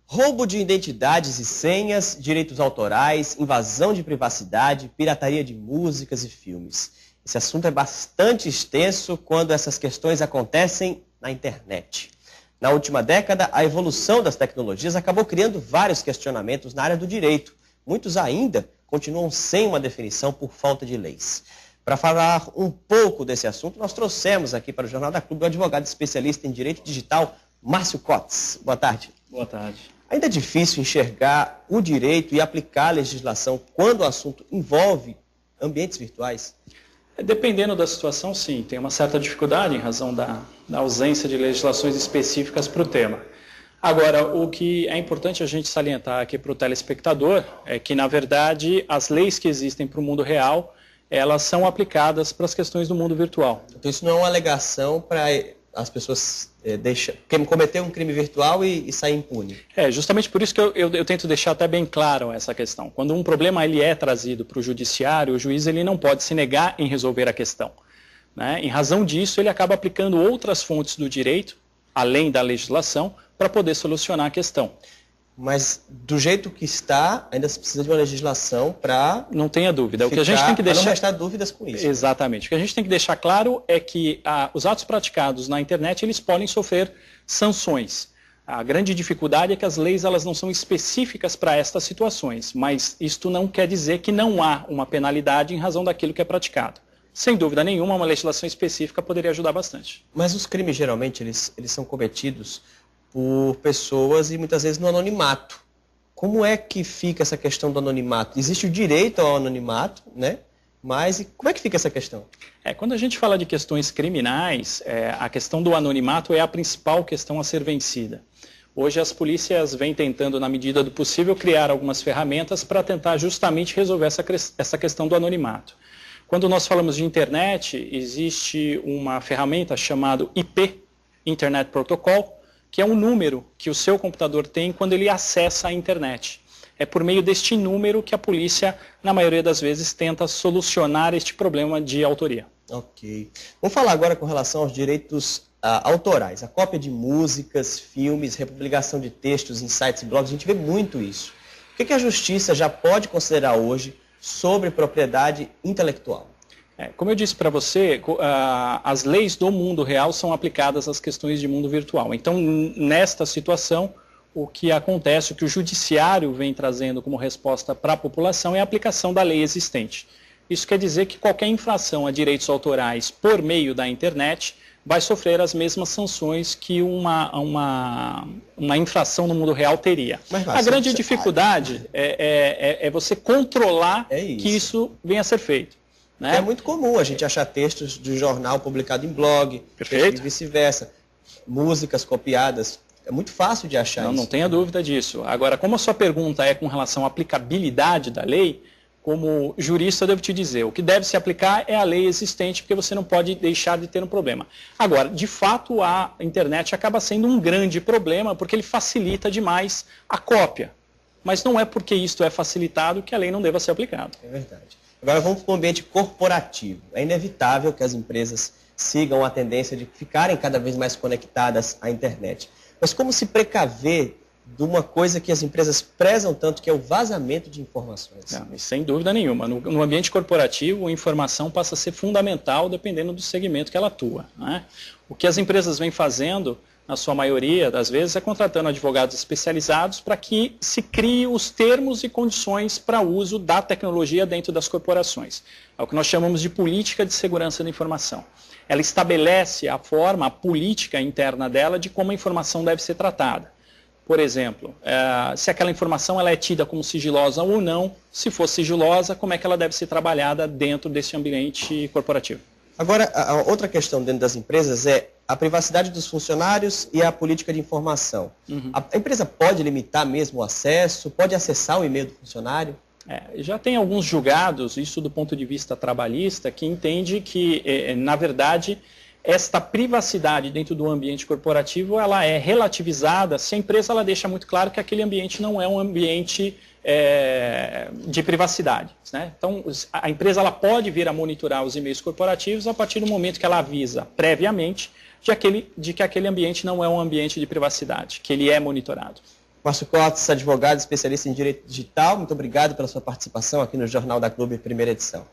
Roubo de identidades e senhas, direitos autorais, invasão de privacidade, pirataria de músicas e filmes. Esse assunto é bastante extenso quando essas questões acontecem na internet. Na última década, a evolução das tecnologias acabou criando vários questionamentos na área do direito. Muitos ainda continuam sem uma definição por falta de leis. Para falar um pouco desse assunto, nós trouxemos aqui para o Jornal da Clube o advogado especialista em direito digital, Márcio Cotes. Boa tarde. Boa tarde. Ainda é difícil enxergar o direito e aplicar a legislação quando o assunto envolve ambientes virtuais? Dependendo da situação, sim. Tem uma certa dificuldade em razão da ausência de legislações específicas para o tema. Agora, o que é importante a gente salientar aqui para o telespectador é que, na verdade, as leis que existem para o mundo real, elas são aplicadas para as questões do mundo virtual. Então isso não é uma alegação para as pessoas cometer um crime virtual e sair impune? É, justamente por isso que eu tento deixar até bem claro essa questão. Quando um problema ele é trazido para o judiciário, o juiz ele não pode se negar em resolver a questão, né? Em razão disso, ele acaba aplicando outras fontes do direito, além da legislação, para poder solucionar a questão. Mas do jeito que está, ainda se precisa de uma legislação para... Não tenha dúvida. O que a gente tem que deixar... não restar dúvidas com isso. Exatamente. O que a gente tem que deixar claro é que os atos praticados na internet, eles podem sofrer sanções. A grande dificuldade é que as leis elas não são específicas para estas situações, mas isto não quer dizer que não há uma penalidade em razão daquilo que é praticado. Sem dúvida nenhuma, uma legislação específica poderia ajudar bastante. Mas os crimes, geralmente, eles são cometidos por pessoas e muitas vezes no anonimato. Como é que fica essa questão do anonimato? Existe o direito ao anonimato, né? Mas como é que fica essa questão? Quando a gente fala de questões criminais, a questão do anonimato é a principal questão a ser vencida. Hoje as polícias vêm tentando, na medida do possível, criar algumas ferramentas para tentar justamente resolver essa questão do anonimato. Quando nós falamos de internet, existe uma ferramenta chamada IP, Internet Protocol, que é um número que o seu computador tem quando ele acessa a internet. É por meio deste número que a polícia, na maioria das vezes, tenta solucionar este problema de autoria. Ok. Vamos falar agora com relação aos direitos autorais. A cópia de músicas, filmes, republicação de textos em sites e blogs, a gente vê muito isso. O que a justiça já pode considerar hoje sobre propriedade intelectual? Como eu disse para você, as leis do mundo real são aplicadas às questões de mundo virtual. Então, nesta situação, o que acontece, o que o judiciário vem trazendo como resposta para a população é a aplicação da lei existente. Isso quer dizer que qualquer infração a direitos autorais por meio da internet vai sofrer as mesmas sanções que uma infração no mundo real teria. A grande dificuldade é você controlar que isso venha a ser feito. Né? É muito comum a gente achar textos de jornal publicado em blog, e vice-versa, músicas copiadas. É muito fácil de achar isso. Não tenha dúvida disso. Agora, como a sua pergunta é com relação à aplicabilidade da lei, como jurista eu devo te dizer, o que deve se aplicar é a lei existente, porque você não pode deixar de ter um problema. Agora, de fato, a internet acaba sendo um grande problema, porque ele facilita demais a cópia. Mas não é porque isto é facilitado que a lei não deva ser aplicada. É verdade. Agora vamos para o ambiente corporativo. É inevitável que as empresas sigam a tendência de ficarem cada vez mais conectadas à internet. Mas como se precaver de uma coisa que as empresas prezam tanto, que é o vazamento de informações? Sem dúvida nenhuma. No ambiente corporativo, a informação passa a ser fundamental dependendo do segmento que ela atua, né? O que as empresas vêm fazendo, na sua maioria das vezes, é contratando advogados especializados para que se crie os termos e condições para uso da tecnologia dentro das corporações. É o que nós chamamos de política de segurança da informação. Ela estabelece a forma, a política interna dela de como a informação deve ser tratada. Por exemplo, se aquela informação ela é tida como sigilosa ou não, se for sigilosa, como é que ela deve ser trabalhada dentro desse ambiente corporativo. Agora, a outra questão dentro das empresas é a privacidade dos funcionários e a política de informação. A empresa pode limitar mesmo o acesso, pode acessar o e-mail do funcionário? Já tem alguns julgados, isso do ponto de vista trabalhista, que entende que, na verdade, esta privacidade dentro do ambiente corporativo ela é relativizada se a empresa ela deixa muito claro que aquele ambiente não é um ambiente de privacidade, né? Então, a empresa ela pode vir a monitorar os e-mails corporativos a partir do momento que ela avisa previamente de que aquele ambiente não é um ambiente de privacidade, que ele é monitorado. Márcio Cortes, advogado especialista em direito digital, muito obrigado pela sua participação aqui no Jornal da Clube, primeira edição.